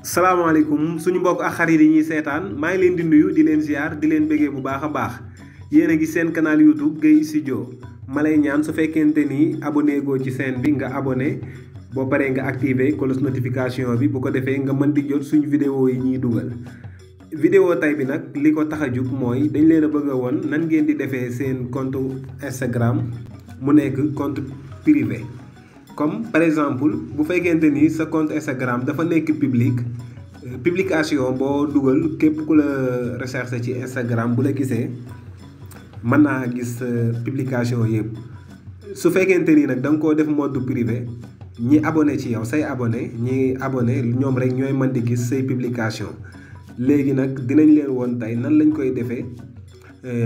salaamaaleykum suñu mbokk ak xarit yi ñuy seetaan maa ngi leen di nuyu di leen ziar di leen bëggee bu baax a baax yéen a ngi seen canal YouTube Gueye Studio ma lay ñaan su fekkente ni abonné goo ci chaîne bi nga abonné boo paree nga activé cloche notification bi bu ko defee nga mën di jot suñu vidéo yi ñuy dugal. vidéo tay bi nag li ko tax a jug mooy dañ leen a bëgg a woon nan ngeen di defee seen compte Instagram mu nekk compte privé. comme par exemple bu fekkente ni sa compte Instagram dafa nekk publication boo dugal képp ku la recherche ci Instagram bu la gisee mën naa gis publication yëpp su fekkente ni nag da nga koo def mode privé ñi abonné ci yow say ñi abonné ñoom rek ñooy mën di gis say publication léegi nag dinañ leen woon tey nan lañ koy defee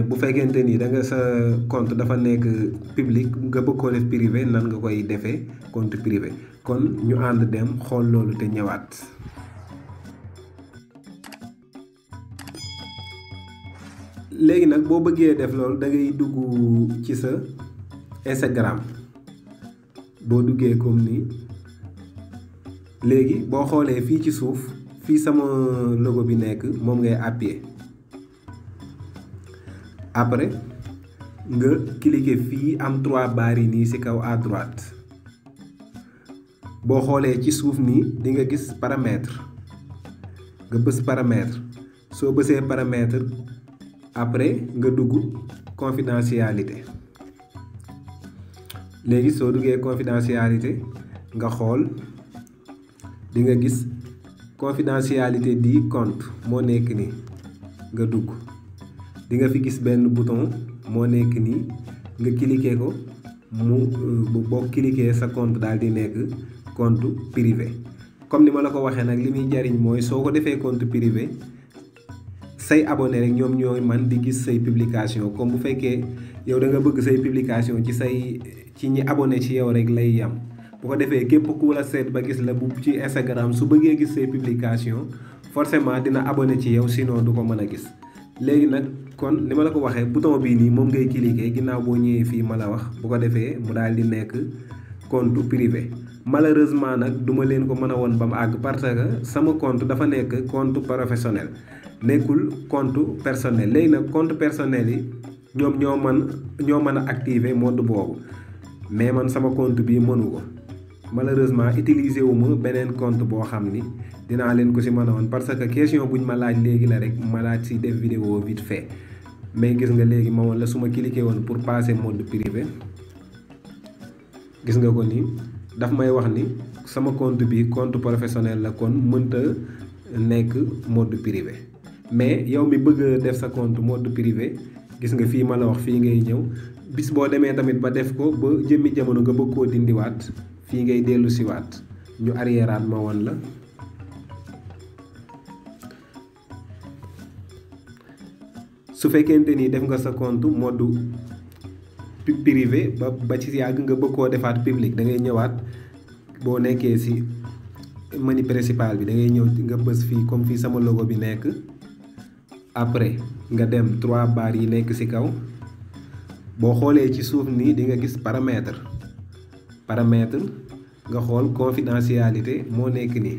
bu fekkente ni da nga sa compte dafa nekk public nga bëgg koo def privé nan nga koy defee compte privé kon ñu ànd dem xool loolu te ñëwaat. léegi nag boo bëggee def loolu da ngay dugg ci sa Instagram boo duggee comme nii léegi boo xoolee fii ci suuf fii sama logo bi nekk moom ngay appuyer. après nga cliquer fii am 3 barres yi nii ci kaw à droite boo xoolee ci suuf nii di nga gis paramètre nga bës paramètre soo bësee paramètre après nga dugg confidentialité léegi soo duggee confidentialité nga xool di nga gis confidentialité di compte moo nekk nii nga dugg. di nga fi gis benn bouton moo nekk nii nga cliquer ko mu boo cliquer sa compte daal di nekk compte privé comme ni ma la ko waxee nag li muy jariñ mooy soo ko defee compte privé say abonné rek ñoom ñooy man di gis say publication comme bu fekkee yow da nga bëgg say publication ci ñi abonné ci yow rek lay yam bu ko defee képp ku la seet ba gis la bu ci Instagram su bëggee gis say publication forcément dina abonné ci yow sinon du ko mën a gis. léegi nag kon ni ma la ko waxee bouton bii nii moom ngay cliquer ginnaaw boo ñëwee fii ma la wax bu ko defee mu daal di nekk compte privé malheureusement nag duma leen ko mën a woon ba mu àgg parce que sama compte dafa nekk compte professionnel nekkul compte personnel léegi nag compte personnel yi ñoom ñoo mën a activer mode boobu mais man sama compte bii mënu ko malheureusement utiliser wu ma beneen compte boo xam ni dinaa leen ko ci mën a woon parce que question buñ ma laaj léegi la rek ma laaj ci def vidéo vite fait mais gis nga léegi ma woon la su ma cliquer woon pour passer mode privé gis nga ko ni daf may wax ni sama compte bi compte professionnel la kon mënta nekk mode privé mais yow mi bëgg def sa compte mode privé gis nga fii ma la wax fii ngay ñëw bis boo demee tamit ba def ko ba jëmmi jamono nga bëgg koo dindiwaat fii ngay dellu siwaat ñu arriéraat ma woon la su fekkente ni def nga sa compte mode privé ba ci yàgg nga bëgg koo defaat public da ngay ñëwaat boo nekkee ci menu principal bi da ngay ñëw nga bës fii comme fii sama logo bi nekk après nga dem 3 barres yi nekk ci kaw boo xoolee ci suuf nii di nga gis paramètre nga xool confidentialité moo nekk nii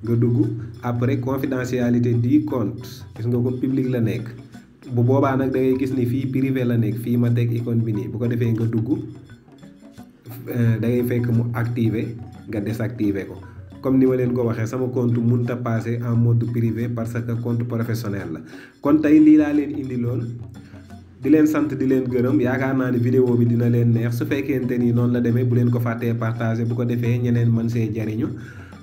nga dugg après confidentialité du compte gis nga ko public la nekk bu boobaa nag da ngay gis ni fii privé la nekk fii ma teg icône bi nii bu ko defee nga dugg da ngay fekk mu activer nga désactiver ko comme ni ma leen ko waxee sama compte mënta passer en mode privé parce que compte professionnel la kon tey lii laa leen indiloon di leen sant di leen gërëm yaakaar naa ni vidéo bi dina leen neex su fekkente ni noonu la demee bu leen ko fàttee partager bu ko defee ñeneen mën see jariñu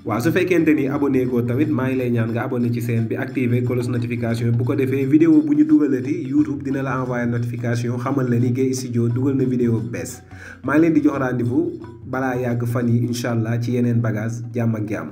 waaw su fekkente ni abonné goo tamit maa ngi lay ñaan nga abonné ci chaîne bi activer cloche notification bu ko defee vidéo bu ñu dugalati YouTube dina la envoyer notification xamal la ni Gueye Studio dugal na vidéo bu bees maa ngi leen di jox rendez-vous balaa yàgg fan yi incha allah ci yeneen bagage jàmm ak jàmm